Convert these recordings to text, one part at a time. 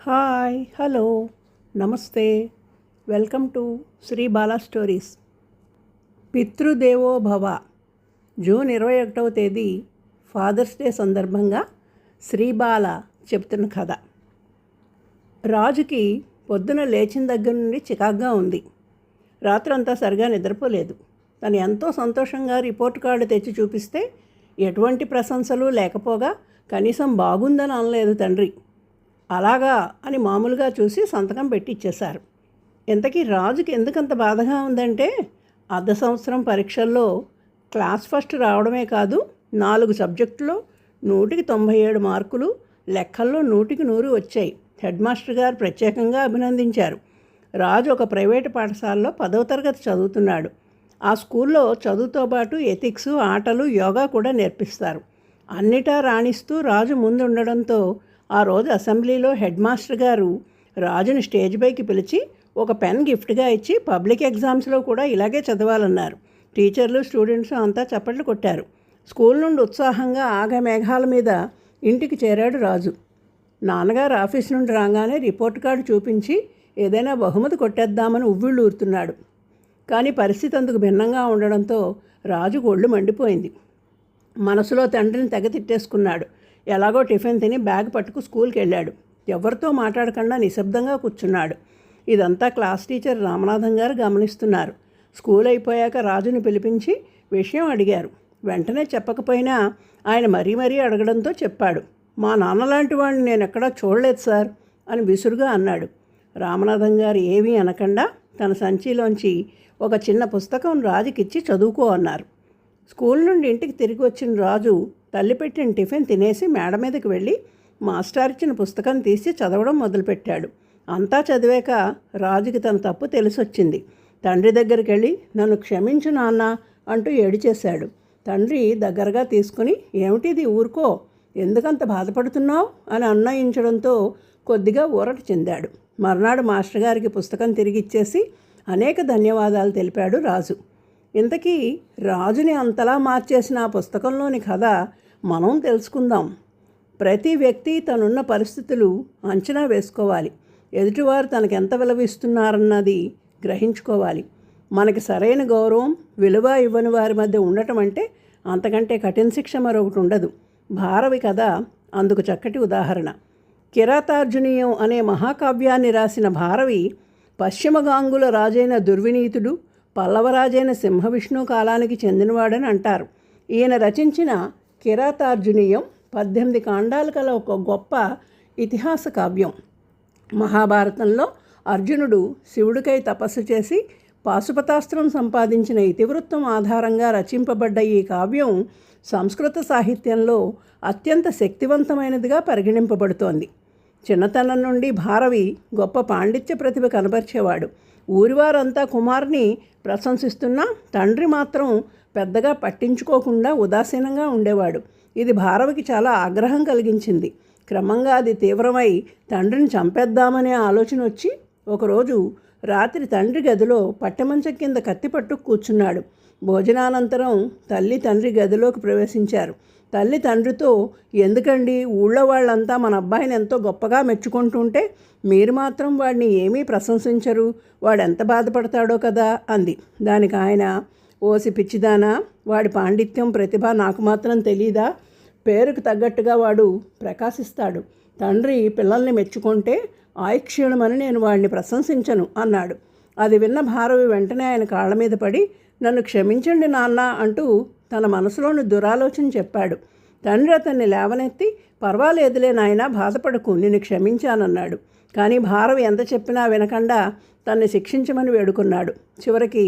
Hi hello నమస్తే welcome to Sri Bala stories. పితృదేవో భవ. జూన్ 21వ తేదీ ఫాదర్స్ డే సందర్భంగా శ్రీబాల చెప్తున్న కథ. రాజుకి పొద్దున లేచిన దగ్గర నుండి చికాగ్గా ఉంది. రాత్రంతా సరిగా నిద్రపోలేదు. తను ఎంతో సంతోషంగా రిపోర్ట్ కార్డు తెచ్చి చూపిస్తే ఎటువంటి ప్రశంసలు లేకపోగా కనీసం బాగుందని అనలేదు తండ్రి. అలాగా అని మామూలుగా చూసి సంతకం పెట్టి ఇచ్చేశారు. ఇంతకీ రాజుకి ఎందుకంత బాధగా ఉందంటే అర్ధ సంవత్సరం పరీక్షల్లో క్లాస్ ఫస్ట్ రావడమే కాదు, 4 సబ్జెక్టులో 197 మార్కులు, లెక్కల్లో 100కి 100 వచ్చాయి. హెడ్ మాస్టర్ గారు ప్రత్యేకంగా అభినందించారు. రాజు ఒక ప్రైవేటు పాఠశాలలో 10వ తరగతి చదువుతున్నాడు. ఆ స్కూల్లో చదువుతో పాటు ఎథిక్స్, ఆటలు, యోగా కూడా నేర్పిస్తారు. అన్నిటా రాణిస్తూ రాజు ముందుండడంతో ఆ రోజు అసెంబ్లీలో హెడ్ మాస్టర్ గారు రాజుని స్టేజ్ పైకి పిలిచి ఒక పెన్ గిఫ్ట్గా ఇచ్చి పబ్లిక్ ఎగ్జామ్స్లో కూడా ఇలాగే చదవాలన్నారు. టీచర్లు, స్టూడెంట్స్ అంతా చప్పట్లు కొట్టారు. స్కూల్ నుండి ఉత్సాహంగా ఆగమేఘాల మీద ఇంటికి చేరాడు రాజు. నాన్నగారు ఆఫీస్ నుండి రాగానే రిపోర్ట్ కార్డు చూపించి ఏదైనా బహుమతి కొట్టేద్దామని ఉవ్విళ్ళు ఊరుతున్నాడు. కానీ పరిస్థితి అందుకు భిన్నంగా ఉండడంతో రాజుకు ఒళ్ళు మండిపోయింది. మనసులో తండ్రిని తెగ తిట్టేసుకున్నాడు. ఎలాగో టిఫిన్ తిని బ్యాగ్ పట్టుకు స్కూల్కి వెళ్ళాడు. ఎవరితో మాట్లాడకుండా నిశ్శబ్దంగా కూర్చున్నాడు. ఇదంతా క్లాస్ టీచర్ రామనాథం గారు గమనిస్తున్నారు. స్కూల్ అయిపోయాక రాజుని పిలిపించి విషయం అడిగారు. వెంటనే చెప్పకపోయినా ఆయన మరీ అడగడంతో చెప్పాడు. మా నాన్నలాంటి వాడిని నేను ఎక్కడా చూడలేదు సార్ అని విసురుగా అన్నాడు. రామనాథం గారు ఏమీ అనకుండా తన సంచిలోంచి ఒక చిన్న పుస్తకం రాజుకిచ్చి చదువుకో అన్నారు. స్కూల్ నుండి ఇంటికి తిరిగి వచ్చిన రాజు తల్లి పెట్టిన టిఫిన్ తినేసి మేడ మీదకి వెళ్ళి మాస్టర్ ఇచ్చిన పుస్తకం తీసి చదవడం మొదలుపెట్టాడు. అంతా చదివాక రాజుకి తన తప్పు తెలిసొచ్చింది. తండ్రి దగ్గరికి వెళ్ళి నన్ను క్షమించు నాన్న అంటూ ఏడిచేశాడు. తండ్రి దగ్గరగా తీసుకుని ఏమిటిది, ఊరుకో, ఎందుకంత బాధపడుతున్నావు అని అన్నయించడంతో కొద్దిగా ఊరట చెందాడు. మర్నాడు మాస్టర్ గారికి పుస్తకం తిరిగిచ్చేసి అనేక ధన్యవాదాలు తెలిపాడు రాజు. ఇంతకీ రాజుని అంతలా మార్చేసిన ఆ పుస్తకంలోని కథ మనం తెలుసుకుందాం. ప్రతి వ్యక్తి తనున్న పరిస్థితులు అంచనా వేసుకోవాలి. ఎదుటివారు తనకెంత విలువిస్తున్నారన్నది గ్రహించుకోవాలి. మనకి సరైన గౌరవం, విలువ ఇవ్వని వారి మధ్య ఉండటం అంటే అంతకంటే కఠిన శిక్ష మరొకటి ఉండదు. భారవి కథ అందుకు చక్కటి ఉదాహరణ. కిరాతార్జునీయం అనే మహాకావ్యాన్ని రాసిన భారవి పశ్చిమగాంగుల రాజైన దుర్వినీతుడు, పల్లవరాజైన సింహవిష్ణు కాలానికి చెందినవాడని అంటారు. ఈయన రచించిన కిరాతార్జునీయం 18 కాండాలు కల ఒక గొప్ప ఇతిహాస కావ్యం. మహాభారతంలో అర్జునుడు శివుడికై తపస్సు చేసి పాశుపతాస్త్రం సంపాదించిన ఇతివృత్తం ఆధారంగా రచింపబడ్డ ఈ కావ్యం సంస్కృత సాహిత్యంలో అత్యంత శక్తివంతమైనదిగా పరిగణింపబడుతోంది. చిన్నతనం నుండి భారవి గొప్ప పాండిత్య ప్రతిభ కనబరిచేవాడు. ఊరివారంతా కుమార్ని ప్రశంసిస్తున్నా తండ్రి మాత్రం పెద్దగా పట్టించుకోకుండా ఉదాసీనంగా ఉండేవాడు. ఇది భారవికి చాలా ఆగ్రహం కలిగించింది. క్రమంగా అది తీవ్రమై తండ్రిని చంపేద్దామనే ఆలోచన వచ్చి ఒకరోజు రాత్రి తండ్రి గదిలో పట్టెమంచం కింద కత్తి పట్టు కూర్చున్నాడు. భోజనానంతరం తల్లి తండ్రి గదిలోకి ప్రవేశించారు. తల్లి తండ్రితో, ఎందుకండి ఊళ్ళో వాళ్ళంతా మన అబ్బాయిని ఎంతో గొప్పగా మెచ్చుకుంటుంటే మీరు మాత్రం వాడిని ఏమీ ప్రశంసించరు, వాడెంత బాధపడతాడో కదా అంది. దానికి ఆయన, ఓసి పిచ్చిదానా, వాడి పాండిత్యం, ప్రతిభ నాకు మాత్రం తెలీదా? పేరుకు తగ్గట్టుగా వాడు ప్రకాశిస్తాడు. తండ్రి పిల్లల్ని మెచ్చుకుంటే ఆయుక్షీణమని నేను వాడిని ప్రశంసించను అన్నాడు. అది విన్న భారవి వెంటనే ఆయన కాళ్ళ మీద పడి నన్ను క్షమించండి నాన్న అంటూ తన మనసులోని దురాలోచన చెప్పాడు. తండ్రి అతన్ని లేవనెత్తి, పర్వాలేదులే నాయనా, బాధపడకు, నిన్ను క్షమించానన్నాడు. కానీ భారవి ఎంత చెప్పినా వినకుండా తన్ని శిక్షించమని వేడుకున్నాడు. చివరికి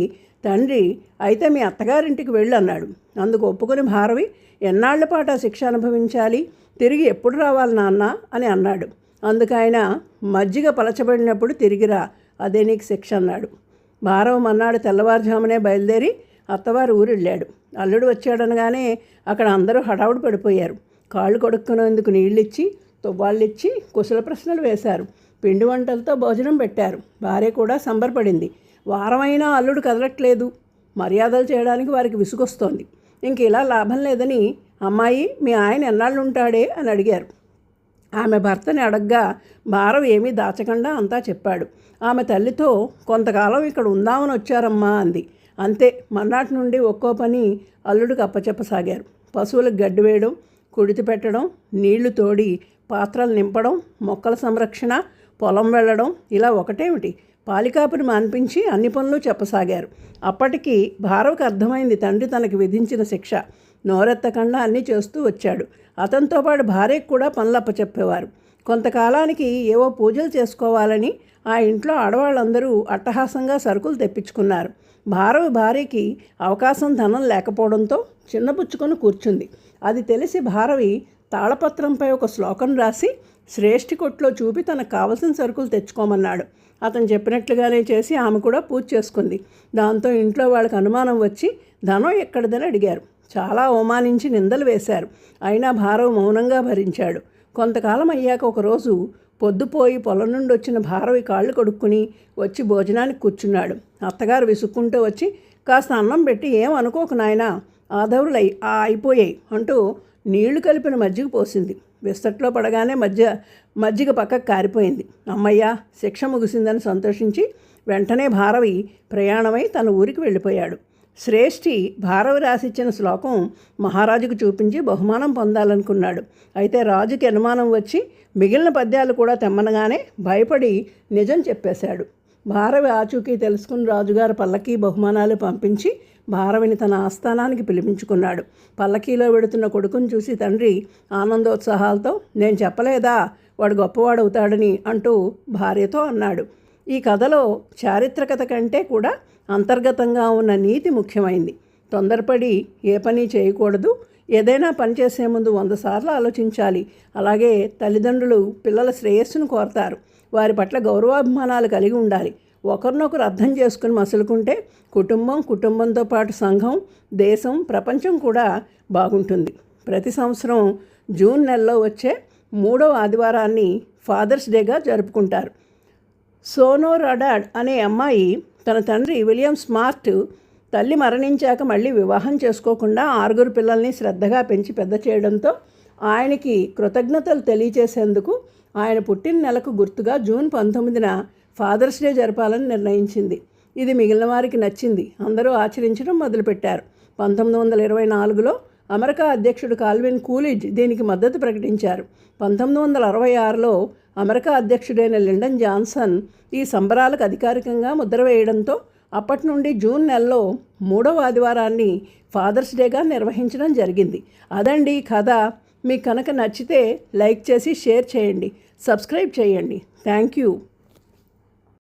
తండ్రి, అయితే మీ అత్తగారింటికి వెళ్ళు అన్నాడు. అందుకు ఒప్పుకొని భారవి, ఎన్నాళ్ల పాటు ఆ శిక్ష అనుభవించాలి, తిరిగి ఎప్పుడు రావాలి నాన్న అని అన్నాడు. అందుకు ఆయన, మజ్జిగ పలచబడినప్పుడు తిరిగిరా, అదే నీకు శిక్ష అన్నాడు. భారవి మన్నాడు తెల్లవారుజామునే బయలుదేరి అత్తవారు ఊరెళ్ళాడు. అల్లుడు వచ్చాడనగానే అక్కడ అందరూ హడావుడు పడిపోయారు. కాళ్ళు కడుక్కునేందుకు నీళ్ళిచ్చి, తువ్వాళ్ళిచ్చి కుశల ప్రశ్నలు వేశారు. పిండి వంటలతో భోజనం పెట్టారు. భార్య కూడా సంబరపడింది. వారమైనా అల్లుడు కదలట్లేదు. మర్యాదలు చేయడానికి వారికి విసుగొస్తోంది. ఇంక ఇలా లాభం లేదని, అమ్మాయి, మీ ఆయన ఎన్నాళ్ళు ఉంటాడే అని అడిగారు. ఆమె భర్తని అడగ్గా భారవ్ ఏమీ దాచకుండా అంతా చెప్పాడు. ఆమె తల్లితో కొంతకాలం ఇక్కడ ఉందామని వచ్చారమ్మా అంది. అంతే. మర్నాటి నుండి ఒక్కో పని అల్లుడికి అప్పచెప్పసాగారు. పశువులకు గడ్డి వేయడం, కుడితి పెట్టడం, నీళ్లు తోడి పాత్రలు నింపడం, మొక్కల సంరక్షణ, పొలం వెళ్ళడం, ఇలా ఒకటేమిటి పాలికాపుని మాన్పించి అన్ని పనులు చెప్పసాగారు. అప్పటికి భారవ్కి అర్థమైంది తండ్రి తనకి విధించిన శిక్ష. నోరెత్తకుండా అన్నీ చేస్తూ వచ్చాడు. అతనితో పాటు భార్యకు కూడా పనులు అప్పచెప్పేవారు. కొంతకాలానికి ఏవో పూజలు చేసుకోవాలని ఆ ఇంట్లో ఆడవాళ్ళందరూ అట్టహాసంగా సరుకులు తెప్పించుకున్నారు. భారవ్ భార్యకి అవకాశం ధనం లేకపోవడంతో చిన్నపుచ్చుకొని కూర్చుంది. అది తెలిసి భారవి తాళపత్రంపై ఒక శ్లోకం రాసి శ్రేష్ఠి కొట్లో చూపి తనకు కావలసిన సరుకులు తెచ్చుకోమన్నాడు. అతను చెప్పినట్లుగానే చేసి ఆమె కూడా పూజ చేసుకుంది. దాంతో ఇంట్లో వాళ్ళకి అనుమానం వచ్చి ధనం ఎక్కడిదని అడిగారు. చాలా అవమానించి నిందలు వేశారు. అయినా భారవ్ మౌనంగా భరించాడు. కొంతకాలం అయ్యాక ఒకరోజు పొద్దుపోయి పొలం నుండి వచ్చిన భారవి కాళ్ళు కడుక్కుని వచ్చి భోజనానికి కూర్చున్నాడు. అత్తగారు విసుక్కుంటూ వచ్చి, కాస్త అన్నం పెట్టి ఏం అనుకోకు నాయనా, ఆదవులు అయిపోయాయి అంటూ నీళ్లు కలిపిన మజ్జిగ పోసింది. విస్తట్లో పడగానే మజ్జిగ పక్కకు కారిపోయింది. అమ్మయ్య, శిక్ష ముగిసిందని సంతోషించి వెంటనే భారవి ప్రయాణమై తన ఊరికి వెళ్ళిపోయాడు. శ్రేష్ఠి భారవి రాసిచ్చిన శ్లోకం మహారాజుకు చూపించి బహుమానం పొందాలనుకున్నాడు. అయితే రాజుకి అనుమానం వచ్చి మిగిలిన పద్యాలు కూడా తెమ్మనగానే భయపడి నిజం చెప్పేశాడు. భారవి ఆచూకీ తెలుసుకుని రాజుగారు పల్లకీ బహుమానాలు పంపించి భారవిని తన ఆస్థానానికి పిలిపించుకున్నాడు. పల్లకీలో వెడుతున్న కొడుకుని చూసి తండ్రి ఆనందోత్సాహాలతో, నేను చెప్పలేదా వాడు గొప్పవాడవుతాడని అంటూ భార్యతో అన్నాడు. ఈ కథలో చారిత్రకత కంటే కూడా అంతర్గతంగా ఉన్న నీతి ముఖ్యమైంది. తొందరపడి ఏ పని చేయకూడదు. ఏదైనా పని చేసే ముందు 100 సార్లు ఆలోచించాలి. అలాగే తల్లిదండ్రులు పిల్లల శ్రేయస్సును కోరతారు. వారి పట్ల గౌరవాభిమానాలు కలిగి ఉండాలి. ఒకరినొకరు అర్థం చేసుకుని మసులుకుంటే కుటుంబంతో పాటు సంఘం, దేశం, ప్రపంచం కూడా బాగుంటుంది. ప్రతి సంవత్సరం జూన్ నెలలో వచ్చే 3వ ఆదివారాన్ని ఫాదర్స్ డేగా జరుపుకుంటారు. సోనో రడాడ్ అనే అమ్మాయి తన తండ్రి విలియం స్మార్ట్ తల్లి మరణించాక మళ్ళీ వివాహం చేసుకోకుండా 6 పిల్లల్ని శ్రద్ధగా పెంచి పెద్ద చేయడంతో ఆయనకి కృతజ్ఞతలు తెలియచేసేందుకు ఆయన పుట్టిన నెలకు గుర్తుగా జూన్ 19న ఫాదర్స్ డే జరపాలని నిర్ణయించింది. ఇది మిగిలిన వారికి నచ్చింది. అందరూ ఆచరించడం మొదలుపెట్టారు. 1924లో అమెరికా అధ్యక్షుడు కాల్విన్ కూలిడ్జ్ దీనికి మద్దతు ప్రకటించారు. 1966లో అమెరికా అధ్యక్షుడైన లిండన్ జాన్సన్ ఈ సంబరాలకు అధికారికంగా ముద్ర వేయడంతో అప్పటి నుండి జూన్ నెలలో 3వ ఆదివారాన్ని ఫాదర్స్ డేగా నిర్వహించడం జరిగింది. అదండి కథ. మీకు కనుక నచ్చితే లైక్ చేసి షేర్ చేయండి, సబ్స్క్రైబ్ చేయండి. Thank you.